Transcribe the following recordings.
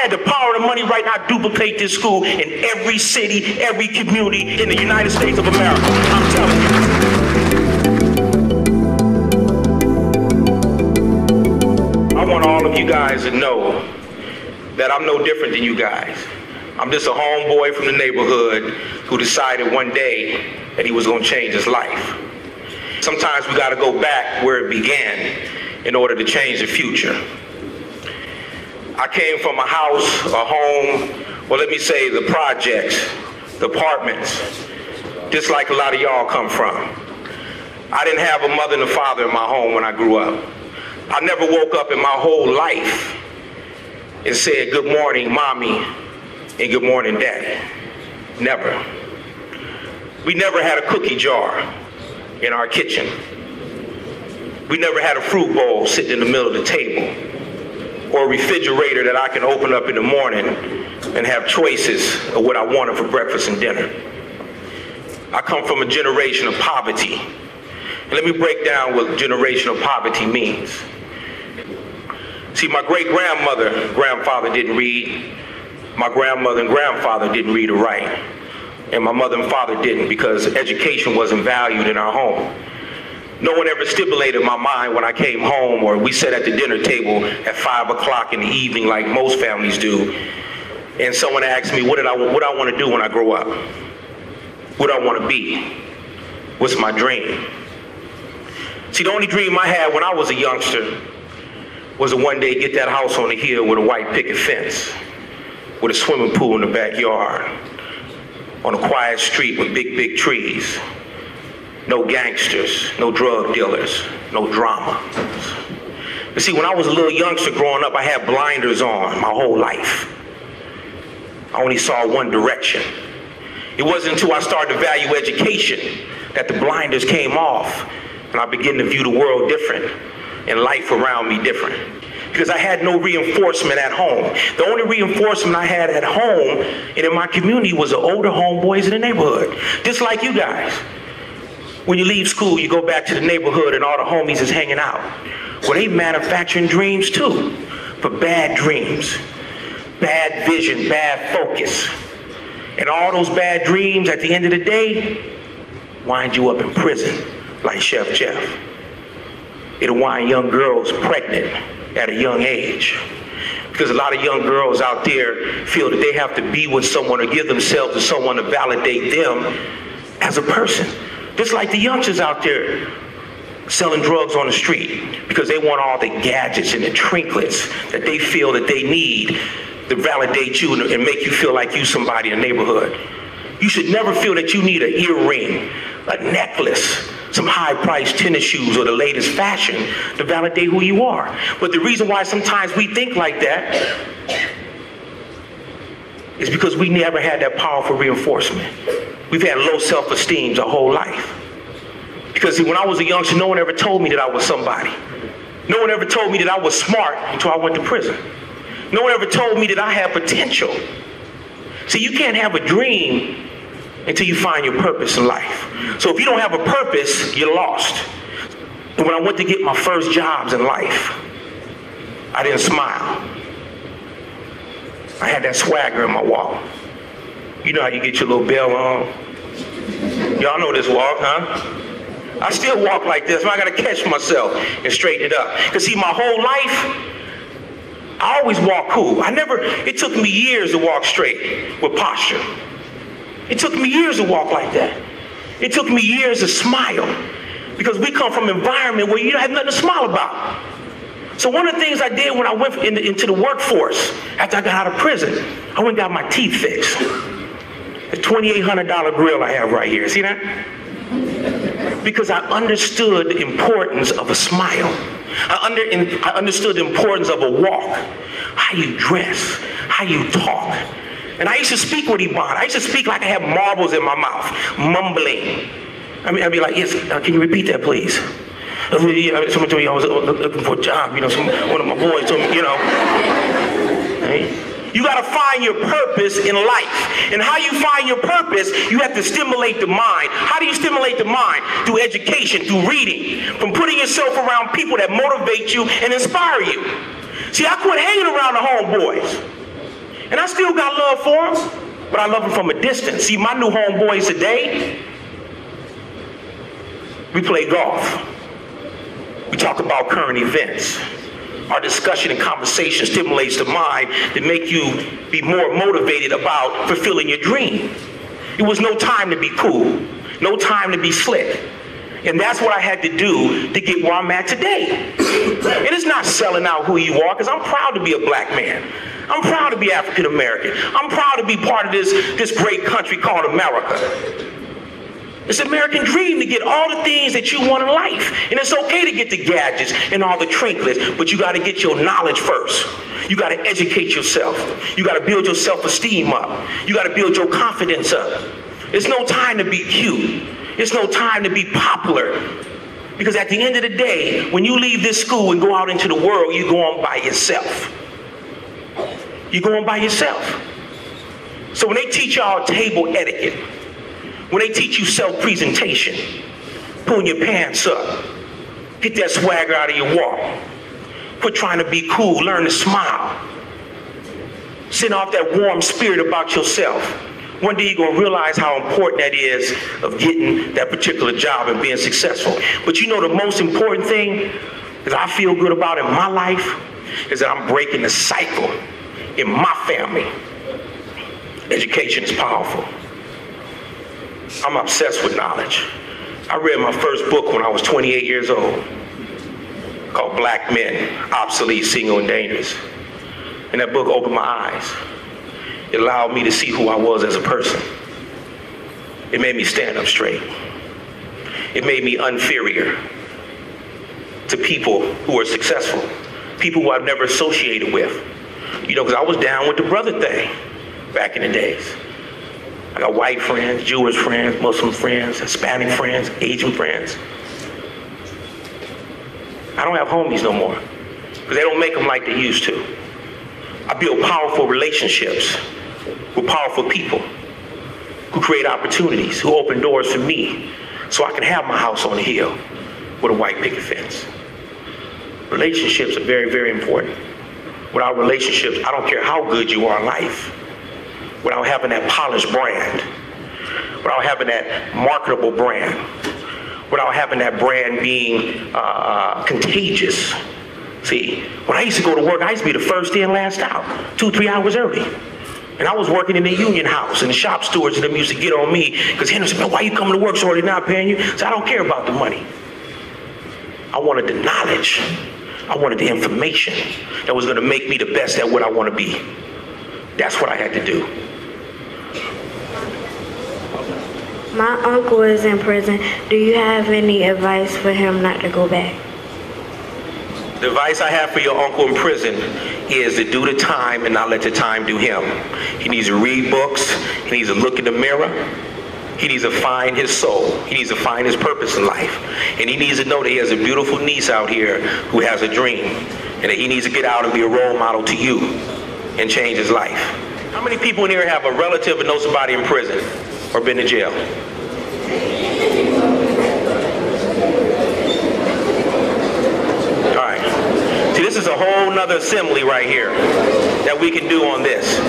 had the power and money right now, I'd duplicate this school in every city, every community in the United States of America. I'm telling you. I want all of you guys to know that I'm no different than you guys. I'm just a homeboy from the neighborhood who decided one day that he was going to change his life. Sometimes we got to go back where it began in order to change the future. I came from a house, a home, well, let me say the projects, the apartments, just like a lot of y'all come from. I didn't have a mother and a father in my home when I grew up. I never woke up in my whole life and said, good morning, mommy, and good morning, daddy. Never. We never had a cookie jar in our kitchen. We never had a fruit bowl sitting in the middle of the table, or a refrigerator that I can open up in the morning and have choices of what I wanted for breakfast and dinner. I come from a generation of poverty. And let me break down what generational poverty means. See, my great-grandmother, grandfather didn't read. My grandmother and grandfather didn't read or write. And my mother and father didn't, because education wasn't valued in our home. No one ever stimulated my mind when I came home, or we sat at the dinner table at 5 o'clock in the evening like most families do, and someone asked me what I want to do when I grow up. What I want to be. What's my dream? See, the only dream I had when I was a youngster was to one day get that house on the hill with a white picket fence, with a swimming pool in the backyard, on a quiet street with big, big trees. No gangsters, no drug dealers, no drama. But see, when I was a little youngster growing up, I had blinders on my whole life. I only saw one direction. It wasn't until I started to value education that the blinders came off and I began to view the world different and life around me different. Because I had no reinforcement at home. The only reinforcement I had at home and in my community was the older homeboys in the neighborhood, just like you guys. When you leave school, you go back to the neighborhood and all the homies is hanging out. Well, they manufacturing dreams too, but bad dreams, bad vision, bad focus. And all those bad dreams at the end of the day wind you up in prison, like Chef Jeff. It'll wind young girls pregnant at a young age. Because a lot of young girls out there feel that they have to be with someone or give themselves to someone to validate them as a person. Just like the youngsters out there selling drugs on the street because they want all the gadgets and the trinkets that they feel that they need to validate you and make you feel like you somebody in the neighborhood. You should never feel that you need an earring, a necklace, some high-priced tennis shoes, or the latest fashion to validate who you are. But the reason why sometimes we think like that is because we never had that powerful reinforcement. We've had low self-esteem our whole life. Because see, when I was a youngster, no one ever told me that I was somebody. No one ever told me that I was smart until I went to prison. No one ever told me that I had potential. See, you can't have a dream until you find your purpose in life. So if you don't have a purpose, you're lost. And when I went to get my first jobs in life, I didn't smile. I had that swagger in my walk. You know how you get your little bell on? Y'all know this walk, huh? I still walk like this, but I gotta catch myself and straighten it up. Because see, my whole life, I always walk cool. It took me years to walk straight with posture. It took me years to walk like that. It took me years to smile. Because we come from an environment where you don't have nothing to smile about. So one of the things I did when I went into the workforce, after I got out of prison, I went and got my teeth fixed. The $2,800 grill I have right here, see that? Because I understood the importance of a smile. I understood the importance of a walk, how you dress, how you talk. And I used to speak with Iban. I used to speak like I had marbles in my mouth, mumbling. I'd be like, yes, can you repeat that, please? Someone told me I was looking for a job, one of my boys told me, Right? You gotta find your purpose in life. And how you find your purpose, you have to stimulate the mind. How do you stimulate the mind? Through education, through reading, from putting yourself around people that motivate you and inspire you. See, I quit hanging around the homeboys. And I still got love for them, but I love them from a distance. See, my new homeboys today, we play golf. We talk about current events. Our discussion and conversation stimulates the mind to make you be more motivated about fulfilling your dream. It was no time to be cool, no time to be slick. And that's what I had to do to get where I'm at today. It is not selling out who you are, because I'm proud to be a black man. I'm proud to be African American. I'm proud to be part of this great country called America. It's an American dream to get all the things that you want in life. And it's okay to get the gadgets and all the trinkets, but you got to get your knowledge first. You got to educate yourself. You got to build your self-esteem up. You got to build your confidence up. It's no time to be cute. It's no time to be popular. Because at the end of the day, when you leave this school and go out into the world, you're going by yourself. You're going by yourself. So when they teach y'all table etiquette, when they teach you self-presentation, pulling your pants up, get that swagger out of your walk, quit trying to be cool, learn to smile, send off that warm spirit about yourself. One day you're going to realize how important that is of getting that particular job and being successful. But you know the most important thing that I feel good about in my life is that I'm breaking the cycle in my family. Education is powerful. I'm obsessed with knowledge. I read my first book when I was 28 years old, called Black Men, Obsolete, Single, and Dangerous. And that book opened my eyes. It allowed me to see who I was as a person. It made me stand up straight. It made me inferior to people who are successful, people who I've never associated with. You know, because I was down with the brother thing back in the days. I got white friends, Jewish friends, Muslim friends, Hispanic friends, Asian friends. I don't have homies no more because they don't make them like they used to. I build powerful relationships with powerful people who create opportunities, who open doors for me so I can have my house on the hill with a white picket fence. Relationships are very, very important. Without relationships, I don't care how good you are in life, without having that polished brand, without having that marketable brand, without having that brand being contagious. See, when I used to go to work, I used to be the first in, last out, 2-3 hours early. And I was working in the union house, and the shop stewards and them used to get on me, because Henderson, man, why you coming to work so early, not paying you? So I don't care about the money. I wanted the knowledge. I wanted the information that was going to make me the best at what I want to be. That's what I had to do. My uncle is in prison. Do you have any advice for him not to go back? The advice I have for your uncle in prison is to do the time and not let the time do him. He needs to read books. He needs to look in the mirror. He needs to find his soul. He needs to find his purpose in life. And he needs to know that he has a beautiful niece out here who has a dream. And that he needs to get out and be a role model to you and change his life. How many people in here have a relative that knows somebody in prison or been to jail? All right. See, this is a whole nother assembly right here that we can do on this.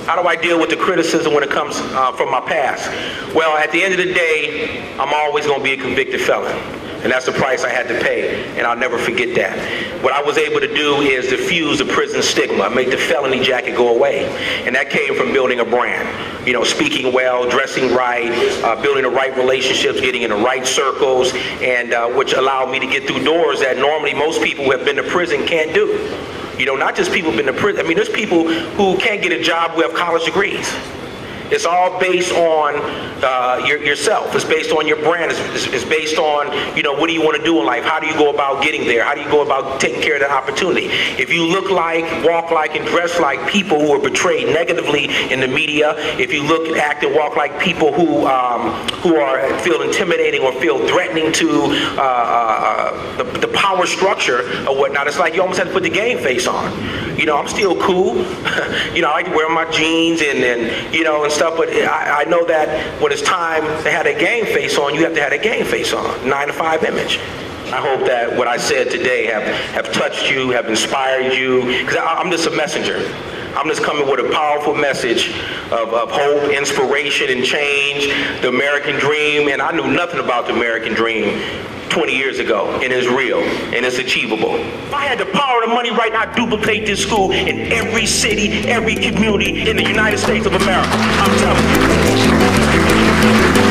How do I deal with the criticism when it comes from my past? Well, at the end of the day, I'm always going to be a convicted felon. And that's the price I had to pay, and I'll never forget that. What I was able to do is diffuse the prison stigma, make the felony jacket go away. And that came from building a brand. You know, speaking well, dressing right, building the right relationships, getting in the right circles, and which allowed me to get through doors that normally most people who have been to prison can't do. You know, not just people who've been to prison. I mean, there's people who can't get a job who have college degrees. It's all based on yourself. It's based on your brand. It's based on, you know, what do you want to do in life? How do you go about getting there? How do you go about taking care of that opportunity? If you look like, walk like, and dress like people who are portrayed negatively in the media, if you look, act, and walk like people who feel intimidating or feel threatening to the power structure or whatnot, it's like you almost have to put the game face on. You know, I'm still cool. You know, I like to wear my jeans and you know, and stuff, but I know that when it's time to have a game face on, you have to have a game face on, 9 to 5 image. I hope that what I said today have touched you, have inspired you, because I'm just a messenger. I'm just coming with a powerful message of hope, inspiration, and change, the American dream. And I knew nothing about the American dream 20 years ago, and it's real, and it's achievable. If I had the power and the money right now, I'd duplicate this school in every city, every community in the United States of America. I'm telling you.